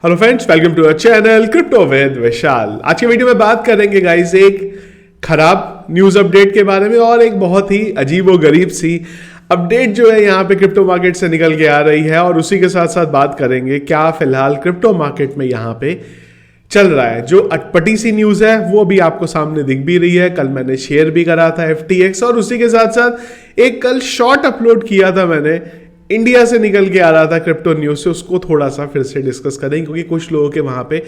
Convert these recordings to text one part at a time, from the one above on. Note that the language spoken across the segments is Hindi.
Hello friends, welcome to our channel crypto with Vishal. आज की वीडियो में बात करेंगे गाइस एक खराब न्यूज अपडेट के बारे में और एक बहुत ही अजीब व गरीब सी अपडेट जो है यहाँ पे क्रिप्टो मार्केट से निकल के आ रही है। और उसी के साथ साथ बात करेंगे क्या फिलहाल क्रिप्टो मार्केट में यहाँ पे चल रहा है। जो अटपटी सी न्यूज है वो भी आपको सामने दिख भी रही है। कल मैंने शेयर भी करा था FTX और उसी के साथ साथ एक कल शॉर्ट अपलोड किया था मैंने, इंडिया से निकल के आ रहा था क्रिप्टो न्यूज से। उसको थोड़ा सा फिर से डिस्कस करेंगे क्योंकि कुछ लोगों के वहां पे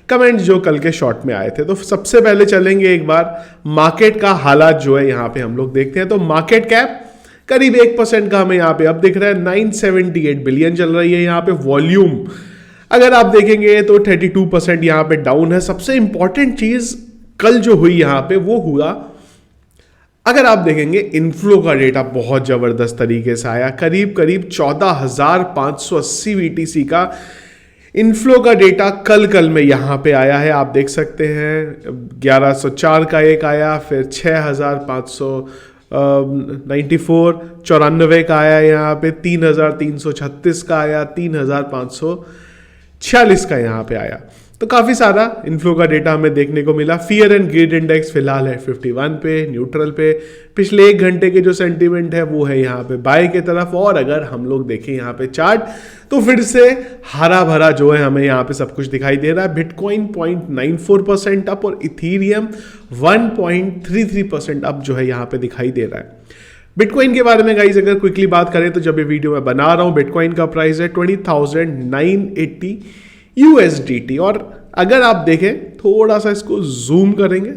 कमेंट जो कल के शॉर्ट में आए थे। तो सबसे पहले चलेंगे एक बार मार्केट का हालात जो है यहाँ पे हम लोग देखते हैं। तो मार्केट कैप करीब 1% का हमें यहाँ पे अब दिख रहा है, 978 बिलियन चल रही है यहाँ पे। वॉल्यूम अगर आप देखेंगे तो 32% यहाँ पे डाउन है। सबसे इंपॉर्टेंट चीज कल जो हुई यहाँ पे वो हुआ, अगर आप देखेंगे इनफ्लो का डेटा बहुत जबरदस्त तरीके से आया। करीब 14,580 BTC का इनफ्लो का डेटा कल में यहां पे आया है। आप देख सकते हैं 1104 का एक आया, फिर 6,594 का आया, यहाँ पे 3,336 का आया, 3,546 का यहाँ पे आया। तो काफी सारा इनफ्लो का डेटा हमें देखने को मिला। फियर एंड ग्रीड इंडेक्स फिलहाल है 51 पे, न्यूट्रल पे। पिछले एक घंटे के जो सेंटीमेंट है वो है यहाँ पे बाय के तरफ। और अगर हम लोग देखें यहाँ पे चार्ट तो फिर से हरा भरा जो है हमें यहाँ पे सब कुछ दिखाई दे रहा है। बिटकॉइन 0.94% अप और इथीरियम 1.33% अप जो है यहाँ पे दिखाई दे रहा है। बिटकॉइन के बारे में गाइस अगर क्विकली बात करें तो जब ये वीडियो मैं बना रहा हूं बिटकॉइन का प्राइस है 20,980 USDT। और अगर आप देखें थोड़ा सा इसको जूम करेंगे,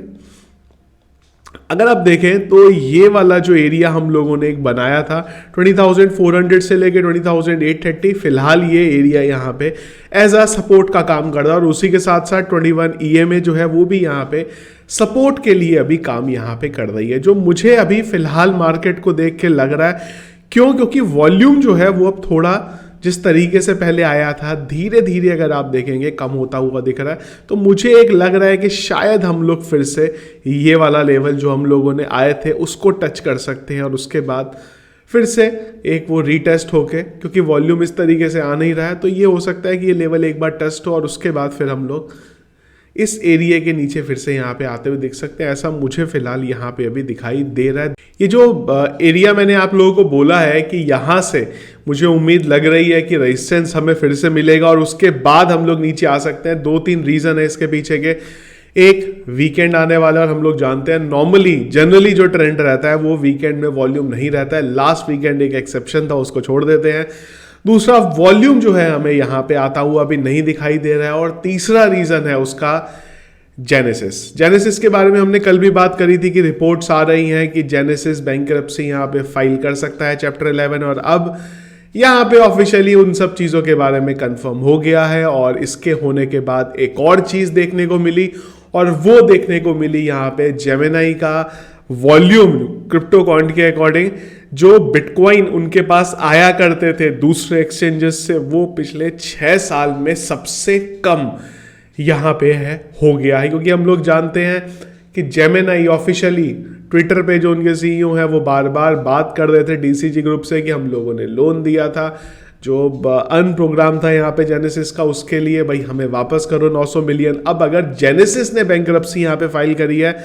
अगर आप देखें तो ये वाला जो एरिया हम लोगों ने एक बनाया था 20,400 से लेके 20,830, फिलहाल ये एरिया यहाँ पे एज अ सपोर्ट का काम कर रहा है। और उसी के साथ साथ 21 EMA जो है वो भी यहाँ पे सपोर्ट के लिए अभी काम यहाँ पे कर रही है। जो मुझे अभी फिलहाल मार्केट को देख के लग रहा है, क्योंकि वॉल्यूम जो है वो अब थोड़ा जिस तरीके से पहले आया था धीरे धीरे अगर आप देखेंगे कम होता हुआ दिख रहा है। तो मुझे एक लग रहा है कि शायद हम लोग फिर से ये वाला लेवल जो हम लोगों ने आए थे उसको टच कर सकते हैं और उसके बाद फिर से एक वो रीटेस्ट होके, क्योंकि वॉल्यूम इस तरीके से आ नहीं रहा है तो ये हो सकता है कि ये लेवल एक बार टेस्ट हो और उसके बाद फिर हम लोग इस एरिया के नीचे फिर से यहाँ पे आते हुए दिख सकते हैं। ऐसा मुझे फिलहाल यहाँ पे अभी दिखाई दे रहा है। ये जो एरिया मैंने आप लोगों को बोला है कि यहाँ से मुझे उम्मीद लग रही है कि रेजिस्टेंस हमें फिर से मिलेगा और उसके बाद हम लोग नीचे आ सकते हैं। 2-3 रीजन है इसके पीछे के। एक, वीकेंड आने वाला है और हम लोग जानते हैं नॉर्मली जनरली जो ट्रेंड रहता है वो वीकेंड में वॉल्यूम नहीं रहता है। लास्ट वीकेंड एक एक्सेप्शन था, उसको छोड़ देते हैं। दूसरा, वॉल्यूम जो है हमें यहाँ पे आता हुआ अभी नहीं दिखाई दे रहा है। और तीसरा रीजन है उसका जेनेसिस के बारे में हमने कल भी बात करी थी कि रिपोर्ट्स आ रही हैं कि जेनेसिस बैंकरप्सी यहाँ पे फाइल कर सकता है चैप्टर 11। और अब यहाँ पे ऑफिशियली उन सब चीज़ों के बारे में कंफर्म हो गया है। और इसके होने के बाद एक और चीज़ देखने को मिली और वो देखने को मिली यहाँ पे जेमिनाई का वॉल्यूम क्रिप्टो कॉइन के अकॉर्डिंग जो बिटकॉइन उनके पास आया करते थे दूसरे एक्सचेंजेस से, वो पिछले 6 साल में सबसे कम यहाँ पे है हो गया है। क्योंकि हम लोग जानते हैं कि जेमिनाई ऑफिशियली ट्विटर पे जो उनके CEO हैं वो बार बार बात कर रहे थे DCG ग्रुप से कि हम लोगों ने लोन दिया था जो प्रोग्राम था यहाँ पे जेनेसिस का, उसके लिए भाई हमें वापस करो 900 मिलियन। अब अगर जेनेसिस ने बैंकरप्सी यहाँ पे फाइल करी है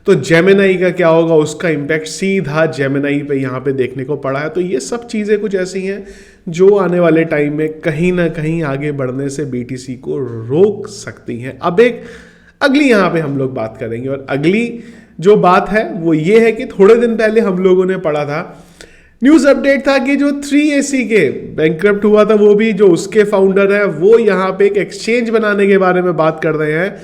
तो जेमिनाई का क्या होगा, उसका इंपैक्ट सीधा जेमिनाई पे यहाँ पे देखने को पड़ा है। तो ये सब चीज़ें कुछ ऐसी हैं जो आने वाले टाइम में कहीं ना कहीं आगे बढ़ने से BTC को रोक सकती हैं। अब एक अगली यहाँ पे हम लोग बात करेंगे और अगली जो बात है वो ये है कि थोड़े दिन पहले हम लोगों ने पढ़ा था, न्यूज़ अपडेट था कि जो 3AC के बैंकरप्ट हुआ था वो भी जो उसके फाउंडर है वो यहाँ पे एक एक्सचेंज बनाने के बारे में बात कर रहे हैं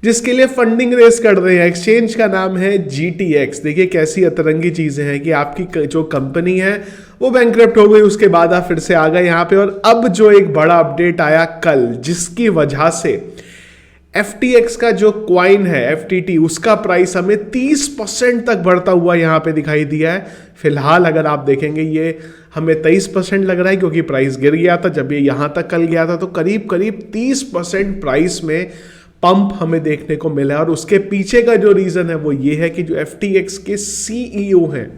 जिसके लिए फंडिंग रेस कर रहे हैं। एक्सचेंज का नाम है GTX। देखिए कैसी अतरंगी चीजें हैं कि आपकी जो कंपनी है वो बैंकरप्ट हो गई, उसके बाद आप फिर से आ गए यहाँ पे। और अब जो एक बड़ा अपडेट आया कल जिसकी वजह से FTX का जो क्वाइन है FTT उसका प्राइस हमें 30% तक बढ़ता हुआ यहाँ पे दिखाई दिया है। फिलहाल अगर आप देखेंगे ये हमें 23% लग रहा है क्योंकि प्राइस गिर गया था जब ये यहाँ तक कल गया था। तो करीब 30% प्राइस में पंप हमें देखने को मिला। और उसके पीछे का जो रीजन है वो ये है कि जो FTX के CEO हैं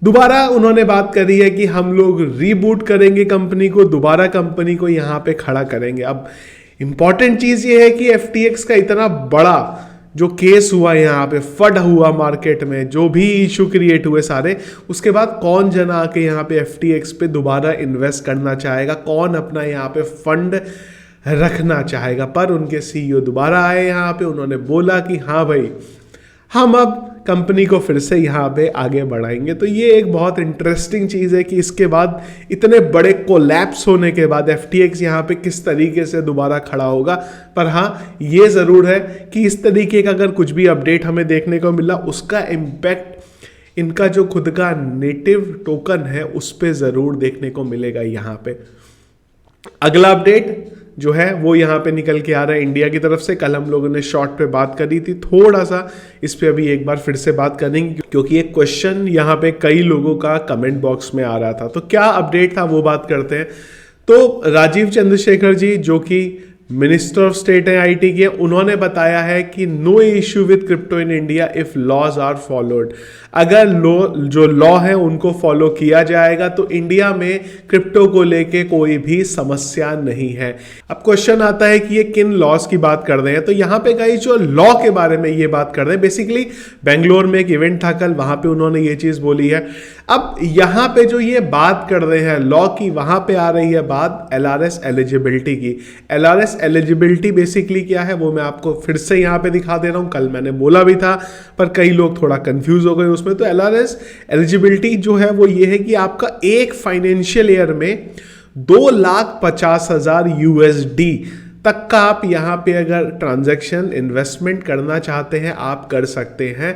दोबारा उन्होंने बात करी है कि हम लोग रीबूट करेंगे कंपनी को, दोबारा कंपनी को यहाँ पे खड़ा करेंगे। अब इंपॉर्टेंट चीज ये है कि FTX का इतना बड़ा जो केस हुआ यहाँ पे, फड हुआ मार्केट में, जो भी इशू क्रिएट हुए सारे, उसके बाद कौन जना आके यहाँ पे FTX पे दोबारा इन्वेस्ट करना चाहेगा, कौन अपना यहाँ पे फंड रखना चाहेगा। पर उनके CEO दोबारा आए यहाँ पे, उन्होंने बोला कि हाँ भाई हम अब कंपनी को फिर से यहाँ पे आगे बढ़ाएंगे। तो ये एक बहुत इंटरेस्टिंग चीज़ है कि इसके बाद इतने बड़े कोलैप्स होने के बाद FTX यहाँ पे किस तरीके से दोबारा खड़ा होगा। पर हाँ, ये ज़रूर है कि इस तरीके का अगर कुछ भी अपडेट हमें देखने को मिला, उसका इम्पैक्ट इनका जो खुद का नेटिव टोकन है उस पर ज़रूर देखने को मिलेगा यहाँ पे। अगला अपडेट जो है वो यहाँ पे निकल के आ रहा है इंडिया की तरफ से। कल हम लोगों ने शॉर्ट पे बात करी थी, थोड़ा सा इस पे अभी एक बार फिर से बात करेंगे क्योंकि एक क्वेश्चन यहाँ पे कई लोगों का कमेंट बॉक्स में आ रहा था। तो क्या अपडेट था वो बात करते हैं। तो राजीव चंद्रशेखर जी जो कि मिनिस्टर ऑफ स्टेट है IT के, उन्होंने बताया है कि no issue with crypto in India if laws are followed. अगर जो लॉ है उनको फॉलो किया जाएगा तो इंडिया में क्रिप्टो को लेके कोई भी समस्या नहीं है। अब क्वेश्चन आता है कि ये किन लॉज की बात कर रहे हैं। तो यहाँ पे गाइस जो लॉ के बारे में ये बात कर रहे हैं, बेसिकली बेंगलोर में एक इवेंट था कल, वहां पे उन्होंने ये चीज बोली है। अब यहाँ पे जो ये बात कर रहे हैं लॉ की, वहां पे आ रही है बात LRS एलिजिबिलिटी की। LRS एलिजिबिलिटी बेसिकली क्या है वो मैं आपको फिर से यहाँ पे दिखा दे रहा हूँ। कल मैंने बोला भी था पर कई लोग थोड़ा कंफ्यूज हो गए उसमें। तो LRS एलिजिबिलिटी जो है वो ये है कि आपका एक फाइनेंशियल ईयर में 2,50,000 USD तक का आप यहाँ पे अगर ट्रांजैक्शन इन्वेस्टमेंट करना चाहते हैं आप कर सकते हैं।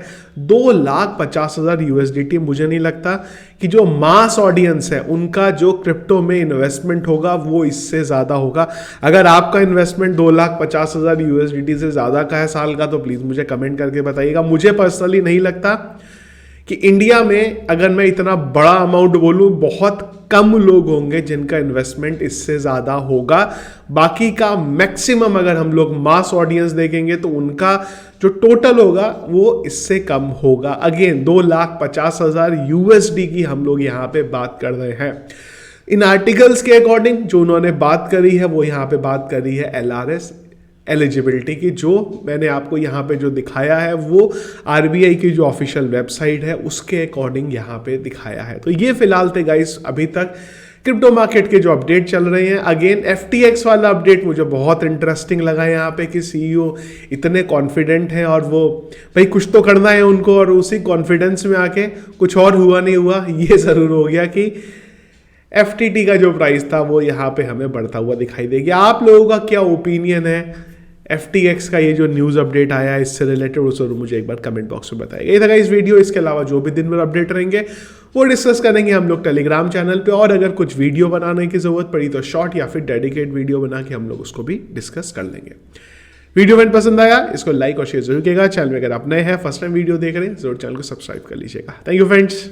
2,50,000 USDT। मुझे नहीं लगता कि जो मास ऑडियंस है उनका जो क्रिप्टो में इन्वेस्टमेंट होगा वो इससे ज़्यादा होगा। अगर आपका इन्वेस्टमेंट 2,50,000 USDT से ज़्यादा का है साल का तो प्लीज़ मुझे कमेंट करके बताइएगा। मुझे पर्सनली नहीं लगता कि इंडिया में, अगर मैं इतना बड़ा अमाउंट बोलूं, बहुत कम लोग होंगे जिनका इन्वेस्टमेंट इससे ज़्यादा होगा। बाकी का मैक्सिमम अगर हम लोग मास ऑडियंस देखेंगे तो उनका जो टोटल होगा वो इससे कम होगा। अगेन 2,50,000 USD की हम लोग यहाँ पे बात कर रहे हैं। इन आर्टिकल्स के अकॉर्डिंग जो उन्होंने बात करी है वो यहाँ पे बात करी है LRS एलिजिबिलिटी की। जो मैंने आपको यहाँ पे जो दिखाया है वो RBI की जो ऑफिशियल वेबसाइट है उसके अकॉर्डिंग यहाँ पे दिखाया है। तो ये फिलहाल थे गाइस अभी तक क्रिप्टो मार्केट के जो अपडेट चल रहे हैं। अगेन FTX वाला अपडेट मुझे बहुत इंटरेस्टिंग लगा यहाँ पे कि CEO इतने कॉन्फिडेंट हैं और वो भाई कुछ तो करना है उनको, और उसी कॉन्फिडेंस में आके कुछ और हुआ नहीं हुआ ये ज़रूर हो गया कि FTT का जो प्राइस था वो यहाँ पे हमें बढ़ता हुआ दिखाई देगा। आप लोगों का क्या ओपिनियन है FTX का ये जो न्यूज़ अपडेट आया है इससे रिलेटेड, वो जरूर मुझे एक बार कमेंट बॉक्स में बताइएगा। ये था इस वीडियो। इसके अलावा जो भी दिन भर अपडेट रहेंगे वो डिस्कस करेंगे हम लोग टेलीग्राम चैनल पे, और अगर कुछ वीडियो बनाने की जरूरत पड़ी तो शॉर्ट या फिर डेडिकेट वीडियो बना के हम लोग उसको भी डिस्कस कर लेंगे। वीडियो में पसंद आया इसको लाइक और शेयर जरूर कीजिएगा। चैनल में अगर आप नए हैं, फर्स्ट टाइम वीडियो देख रहे हैं, जरूर चैनल को सब्सक्राइब कर लीजिएगा। Thank you friends.